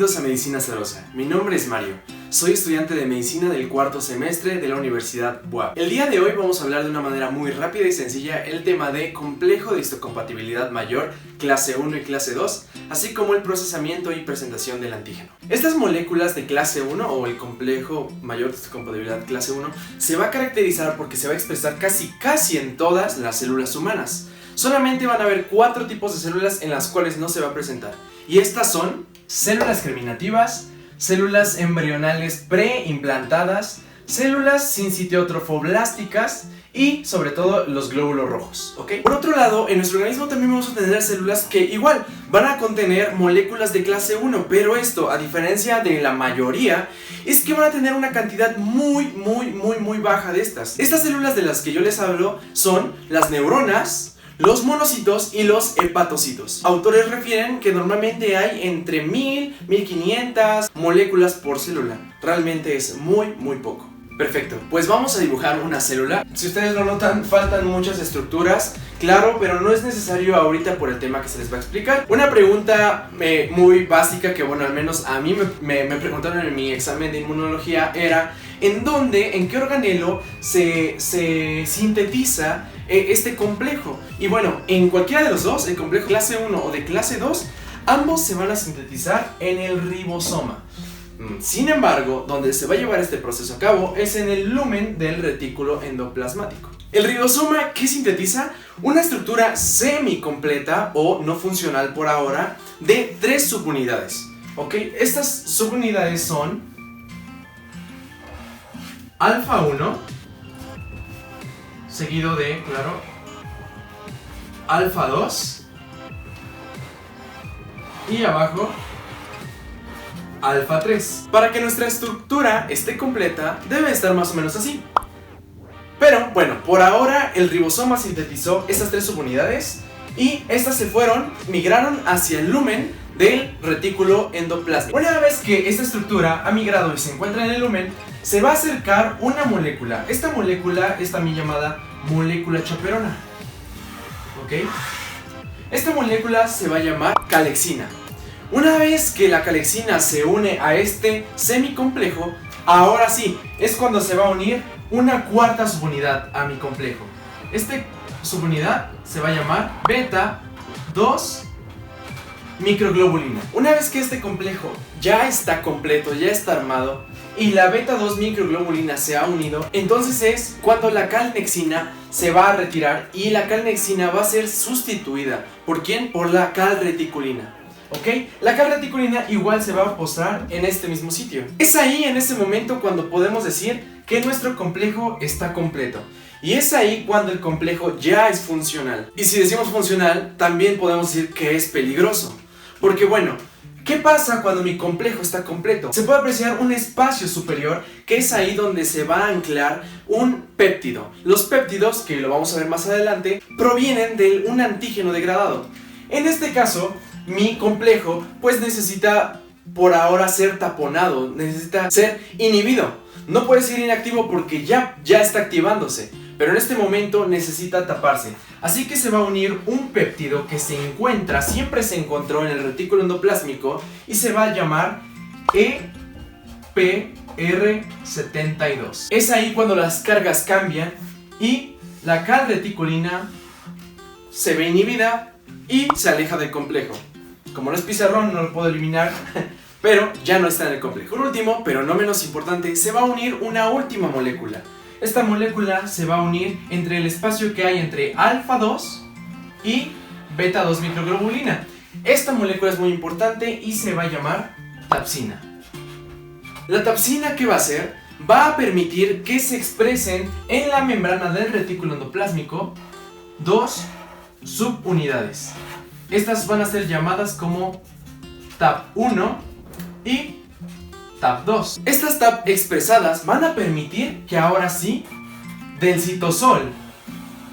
Bienvenidos a Medicina Azarosa. Mi nombre es Mario. Soy estudiante de Medicina del cuarto semestre de la Universidad BUAP. El día de hoy vamos a hablar de una manera muy rápida y sencilla el tema de complejo de histocompatibilidad mayor, clase 1 y clase 2, así como el procesamiento y presentación del antígeno. Estas moléculas de clase 1 o el complejo mayor de histocompatibilidad clase 1 se va a caracterizar porque se va a expresar casi en todas las células humanas. Solamente van a haber 4 tipos de células en las cuales no se va a presentar. Y estas son células germinativas, células embrionales preimplantadas, células sincitiotrofoblásticas y sobre todo los glóbulos rojos, ¿ok? Por otro lado, en nuestro organismo también vamos a tener células que igual van a contener moléculas de clase 1, pero esto, a diferencia de la mayoría, es que van a tener una cantidad muy baja de estas. Estas células de las que yo les hablo son las neuronas, los monocitos y los hepatocitos. Autores refieren que normalmente hay entre 1000, 1500 moléculas por célula. Realmente es muy poco. Perfecto, pues vamos a dibujar una célula. Si ustedes lo notan, faltan muchas estructuras, claro, pero no es necesario ahorita por el tema que se les va a explicar. Una pregunta muy básica que, bueno, al menos a mí me preguntaron en mi examen de inmunología era ¿en qué organelo se sintetiza este complejo? Y bueno, en cualquiera de los dos, el complejo clase 1 o de clase 2, ambos se van a sintetizar en el ribosoma. Sin embargo, donde se va a llevar este proceso a cabo es en el lumen del retículo endoplasmático. El ribosoma, ¿qué sintetiza? Una estructura semicompleta o no funcional por ahora de 3 subunidades. ¿Ok? Estas subunidades son alfa 1, seguido de, claro, alfa 2 y abajo alfa 3. Para que nuestra estructura esté completa, debe estar más o menos así. Pero bueno, por ahora el ribosoma sintetizó estas 3 subunidades y estas migraron hacia el lumen del retículo endoplasmático. Una vez que esta estructura ha migrado y se encuentra en el lumen, se va a acercar una molécula. Esta molécula es también llamada molécula chaperona. ¿Ok? Esta molécula se va a llamar calexina. Una vez que la calexina se une a este semicomplejo, ahora sí, es cuando se va a unir una cuarta subunidad a mi complejo. Esta subunidad se va a llamar beta 2 microglobulina. Una vez que este complejo ya está completo, ya está armado, y la beta 2 microglobulina se ha unido, entonces es cuando la calnexina se va a retirar y la calnexina va a ser sustituida. ¿Por quién? Por la calreticulina. ¿Ok? La calreticulina igual se va a posar en este mismo sitio. Es ahí, en ese momento, cuando podemos decir que nuestro complejo está completo. Y es ahí cuando el complejo ya es funcional. Y si decimos funcional, también podemos decir que es peligroso. Porque bueno, ¿qué pasa cuando mi complejo está completo? Se puede apreciar un espacio superior, que es ahí donde se va a anclar un péptido. Los péptidos, que lo vamos a ver más adelante, provienen de un antígeno degradado. En este caso, mi complejo pues necesita por ahora ser taponado, necesita ser inhibido. No puede ser inactivo porque ya está activándose, pero en este momento necesita taparse. Así que se va a unir un péptido que siempre se encontró en el retículo endoplásmico y se va a llamar EPR72. Es ahí cuando las cargas cambian y la calreticulina se ve inhibida y se aleja del complejo. Como no es pizarrón, no lo puedo eliminar, pero ya no está en el complejo. Por último, pero no menos importante, se va a unir una última molécula. Esta molécula se va a unir entre el espacio que hay entre alfa 2 y beta 2 microglobulina. Esta molécula es muy importante y se va a llamar tapsina. La tapsina, ¿qué va a hacer? Va a permitir que se expresen en la membrana del retículo endoplásmico 2 subunidades. Estas van a ser llamadas como TAP1 y TAP2. Estas TAP expresadas van a permitir que ahora sí, del citosol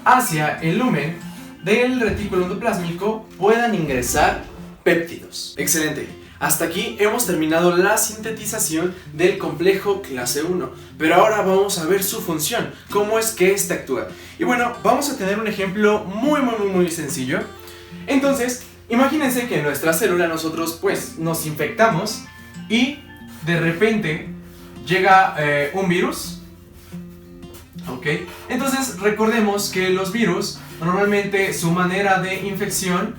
hacia el lumen del retículo endoplásmico puedan ingresar péptidos. Excelente. Hasta aquí hemos terminado la sintetización del complejo clase 1, pero ahora vamos a ver su función, cómo es que éste actúa. Y bueno, vamos a tener un ejemplo muy sencillo. Entonces, imagínense que en nuestra célula nosotros pues nos infectamos y de repente llega un virus. Ok, entonces recordemos que los virus normalmente su manera de infección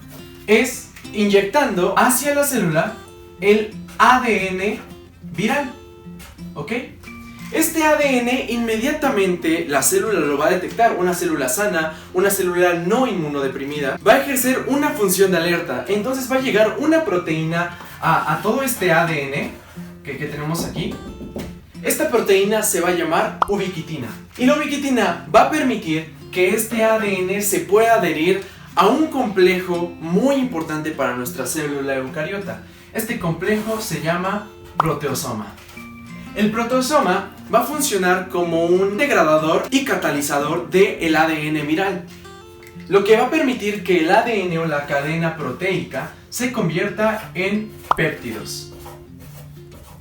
es inyectando hacia la célula el ADN viral. ¿Ok? Este ADN inmediatamente la célula lo va a detectar, una célula sana, una célula no inmunodeprimida, va a ejercer una función de alerta, entonces va a llegar una proteína a todo este ADN que tenemos aquí. Esta proteína se va a llamar ubiquitina y la ubiquitina va a permitir que este ADN se pueda adherir a un complejo muy importante para nuestra célula eucariota. Este complejo se llama proteosoma. El proteosoma va a funcionar como un degradador y catalizador del ADN viral, lo que va a permitir que el ADN o la cadena proteica se convierta en péptidos.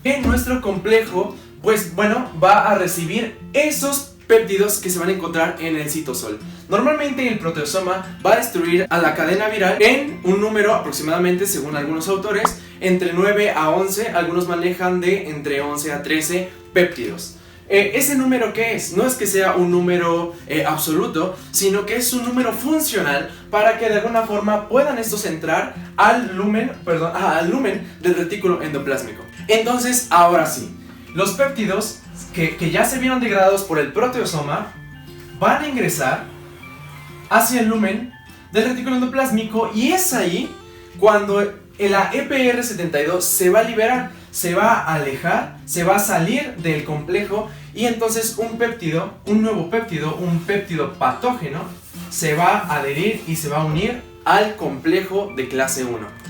En nuestro complejo, pues bueno, va a recibir esos péptidos que se van a encontrar en el citosol. Normalmente el proteosoma va a destruir a la cadena viral en un número aproximadamente, según algunos autores, entre 9 a 11, algunos manejan de entre 11 a 13 péptidos. ¿Ese número qué es? No es que sea un número absoluto, sino que es un número funcional para que de alguna forma puedan estos entrar al lumen del retículo endoplásmico. Entonces, ahora sí, los péptidos que ya se vieron degradados por el proteosoma van a ingresar hacia el lumen del retículo endoplásmico y es ahí cuando la EPR72 se va a liberar, se va a alejar, se va a salir del complejo y entonces un péptido, un nuevo péptido, un péptido patógeno se va a adherir y se va a unir al complejo de clase 1.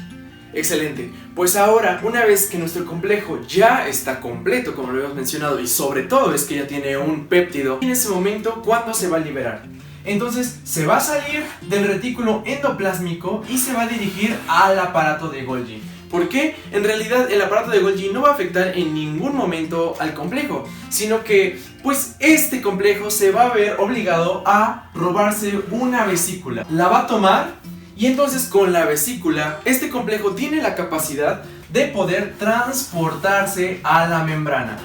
Excelente, pues ahora una vez que nuestro complejo ya está completo, como lo hemos mencionado, y sobre todo es que ya tiene un péptido, en ese momento, ¿cuándo se va a liberar? Entonces se va a salir del retículo endoplásmico y se va a dirigir al aparato de Golgi. ¿Por qué? En realidad el aparato de Golgi no va a afectar en ningún momento al complejo, sino que pues este complejo se va a ver obligado a robarse una vesícula. La va a tomar y entonces con la vesícula este complejo tiene la capacidad de poder transportarse a la membrana.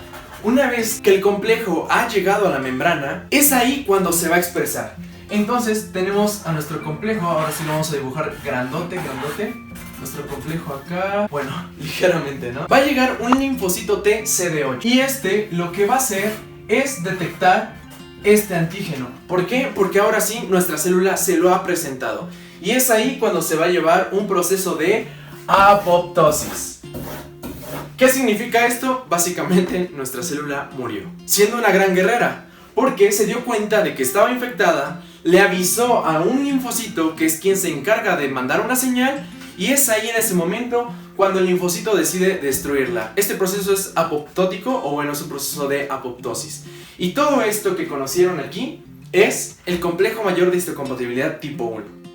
Una vez que el complejo ha llegado a la membrana, es ahí cuando se va a expresar. Entonces tenemos a nuestro complejo, ahora sí lo vamos a dibujar grandote. Nuestro complejo acá, bueno, ligeramente, ¿no? Va a llegar un linfocito T CD8 y este lo que va a hacer es detectar este antígeno. ¿Por qué? Porque ahora sí nuestra célula se lo ha presentado. Y es ahí cuando se va a llevar un proceso de apoptosis. ¿Qué significa esto? Básicamente nuestra célula murió, siendo una gran guerrera, porque se dio cuenta de que estaba infectada, le avisó a un linfocito que es quien se encarga de mandar una señal y es ahí en ese momento cuando el linfocito decide destruirla. Este proceso es apoptótico o bueno, es un proceso de apoptosis. Y todo esto que conocieron aquí es el complejo mayor de histocompatibilidad tipo 1.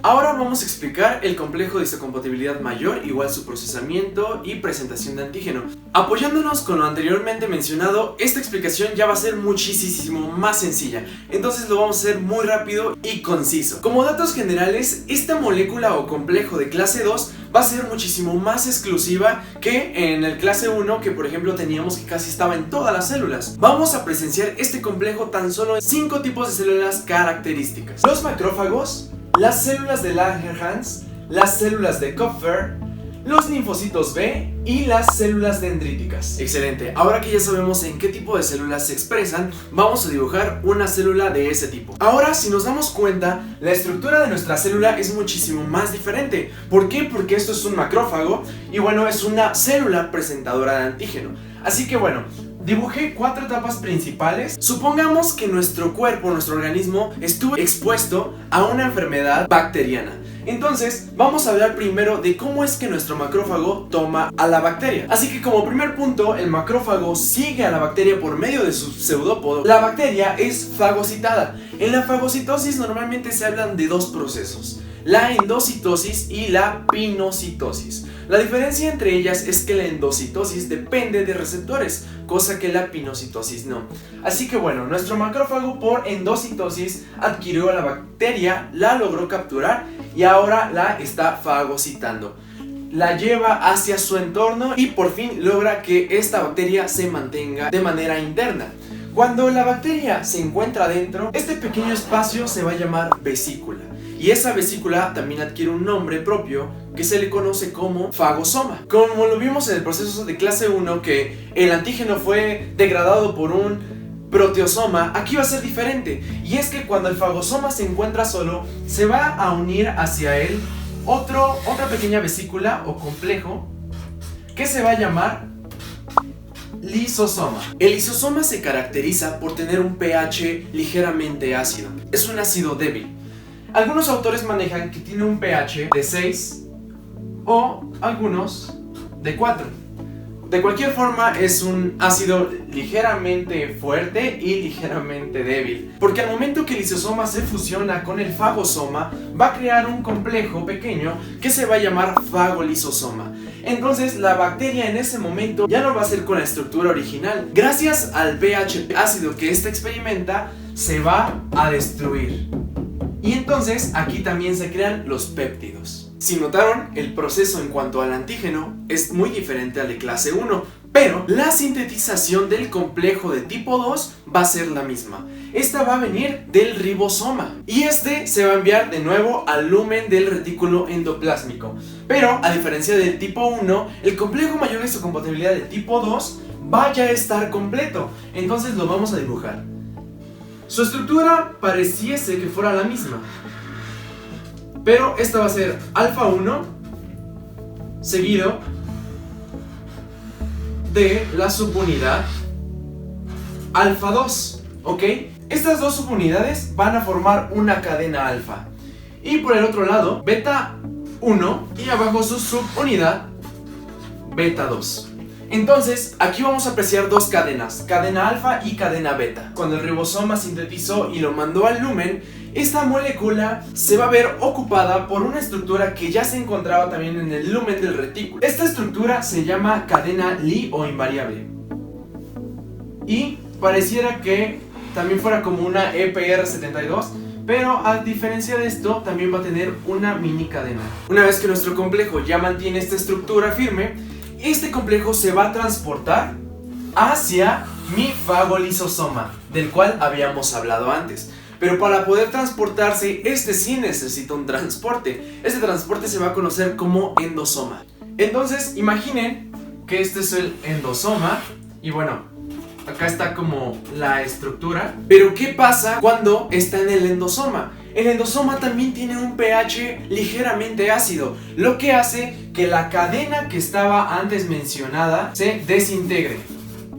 Ahora vamos a explicar el complejo de histocompatibilidad mayor, igual su procesamiento y presentación de antígeno. Apoyándonos con lo anteriormente mencionado, esta explicación ya va a ser muchísimo más sencilla, entonces lo vamos a hacer muy rápido y conciso. Como datos generales, esta molécula o complejo de clase 2 va a ser muchísimo más exclusiva que en el clase 1, que por ejemplo teníamos que casi estaba en todas las células. Vamos a presenciar este complejo tan solo en 5 tipos de células características: los macrófagos, las células de Langerhans, las células de Kupfer, los linfocitos B y las células dendríticas. Excelente, ahora que ya sabemos en qué tipo de células se expresan, vamos a dibujar una célula de ese tipo. Ahora, si nos damos cuenta, la estructura de nuestra célula es muchísimo más diferente. ¿Por qué? Porque esto es un macrófago y bueno, es una célula presentadora de antígeno. Así que bueno, dibujé 4 etapas principales. Supongamos que nuestro cuerpo, nuestro organismo, estuvo expuesto a una enfermedad bacteriana. Entonces, vamos a hablar primero de cómo es que nuestro macrófago toma a la bacteria. Así que como primer punto, el macrófago sigue a la bacteria por medio de su pseudópodo. La bacteria es fagocitada. En la fagocitosis normalmente se hablan de 2 procesos: la endocitosis y la pinocitosis. La diferencia entre ellas es que la endocitosis depende de receptores, cosa que la pinocitosis no. Así que bueno, nuestro macrófago por endocitosis adquirió a la bacteria, la logró capturar y ahora la está fagocitando. la lleva hacia su entorno y por fin logra que esta bacteria se mantenga de manera interna. Cuando la bacteria se encuentra dentro, este pequeño espacio se va a llamar vesícula. Y esa vesícula también adquiere un nombre propio que se le conoce como fagosoma. Como lo vimos en el proceso de clase 1, que el antígeno fue degradado por un proteosoma, aquí va a ser diferente. Y es que cuando el fagosoma se encuentra solo, se va a unir hacia él otra pequeña vesícula o complejo que se va a llamar lisosoma. El lisosoma se caracteriza por tener un pH ligeramente ácido. Es un ácido débil. Algunos autores manejan que tiene un pH de 6 o algunos de 4. De cualquier forma, es un ácido ligeramente fuerte y ligeramente débil, porque al momento que el lisosoma se fusiona con el fagosoma, va a crear un complejo pequeño que se va a llamar fagolisosoma. Entonces la bacteria en ese momento ya no va a ser con la estructura original. Gracias al pH ácido que ésta experimenta, se va a destruir. Y entonces aquí también se crean los péptidos. Si notaron, el proceso en cuanto al antígeno es muy diferente al de clase 1, pero la sintetización del complejo de tipo 2 va a ser la misma. Esta va a venir del ribosoma y este se va a enviar de nuevo al lumen del retículo endoplásmico. Pero a diferencia del tipo 1, el complejo mayor de histocompatibilidad de tipo 2 va ya a estar completo. Entonces lo vamos a dibujar. Su estructura pareciese que fuera la misma, pero esta va a ser alfa 1 seguido de la subunidad alfa 2, ¿ok? Estas dos subunidades van a formar una cadena alfa. Y por el otro lado, beta 1 y abajo su subunidad beta 2. Entonces, aquí vamos a apreciar dos cadenas, cadena alfa y cadena beta. Cuando el ribosoma sintetizó y lo mandó al lumen, esta molécula se va a ver ocupada por una estructura que ya se encontraba también en el lumen del retículo. Esta estructura se llama cadena Li o invariable. Y pareciera que también fuera como una EPR72, pero a diferencia de esto, también va a tener una mini cadena. Una vez que nuestro complejo ya mantiene esta estructura firme, este complejo se va a transportar hacia mi fagolisosoma, del cual habíamos hablado antes. Pero para poder transportarse, este sí necesita un transporte. Este transporte se va a conocer como endosoma. Entonces, imaginen que este es el endosoma. Y bueno, acá está como la estructura. Pero ¿qué pasa cuando está en el endosoma? El endosoma también tiene un pH ligeramente ácido, lo que hace que la cadena que estaba antes mencionada se desintegre.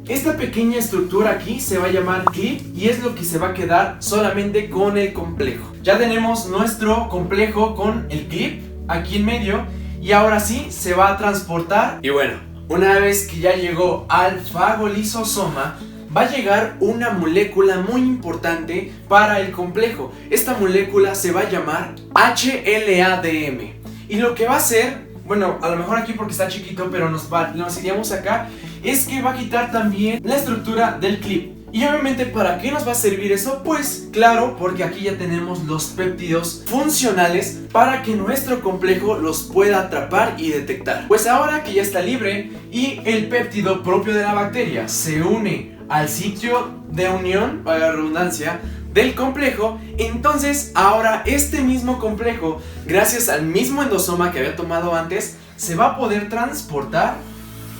Esta pequeña estructura aquí se va a llamar clip y es lo que se va a quedar solamente con el complejo. Ya tenemos nuestro complejo con el clip aquí en medio y ahora sí se va a transportar. Y bueno, una vez que ya llegó al fagolisosoma, va a llegar una molécula muy importante para el complejo. Esta molécula se va a llamar HLA-DM. Y lo que va a hacer, bueno, a lo mejor aquí porque está chiquito, pero nos iríamos acá, es que va a quitar también la estructura del clip. Y obviamente, ¿para qué nos va a servir eso? Pues claro, porque aquí ya tenemos los péptidos funcionales para que nuestro complejo los pueda atrapar y detectar. Pues ahora que ya está libre y el péptido propio de la bacteria se une al sitio de unión, para la redundancia, del complejo, entonces ahora este mismo complejo, gracias al mismo endosoma que había tomado antes, se va a poder transportar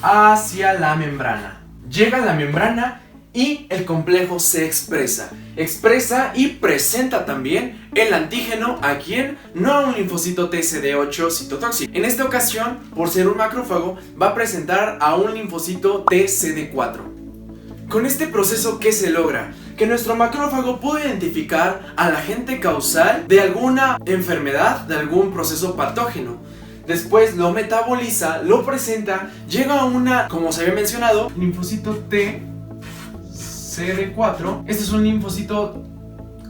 hacia la membrana. Llega a la membrana y el complejo se expresa y presenta también el antígeno a quien, no a un linfocito TCD8 citotóxico. En esta ocasión, por ser un macrófago, va a presentar a un linfocito TCD4. Con este proceso, ¿qué se logra? Que nuestro macrófago puede identificar al agente causal de alguna enfermedad, de algún proceso patógeno. Después lo metaboliza, lo presenta, llega a una, como se había mencionado, linfocito TCD4. Este es un linfocito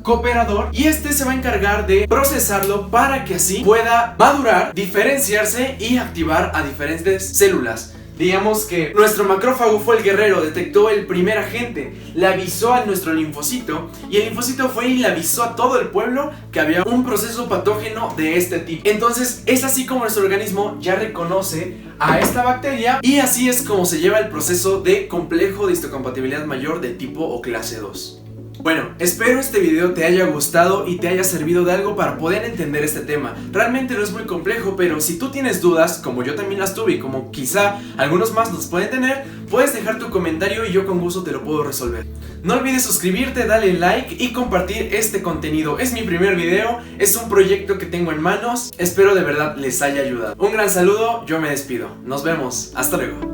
cooperador y este se va a encargar de procesarlo para que así pueda madurar, diferenciarse y activar a diferentes células. Digamos que nuestro macrófago fue el guerrero, detectó el primer agente, le avisó a nuestro linfocito y el linfocito fue y le avisó a todo el pueblo que había un proceso patógeno de este tipo. Entonces es así como nuestro organismo ya reconoce a esta bacteria y así es como se lleva el proceso de complejo de histocompatibilidad mayor de tipo o clase 2. Bueno, espero este video te haya gustado y te haya servido de algo para poder entender este tema. Realmente no es muy complejo, pero si tú tienes dudas, como yo también las tuve y como quizá algunos más los pueden tener, puedes dejar tu comentario y yo con gusto te lo puedo resolver. No olvides suscribirte, darle like y compartir este contenido. Es mi primer video, es un proyecto que tengo en manos, espero de verdad les haya ayudado. Un gran saludo, yo me despido. Nos vemos, hasta luego.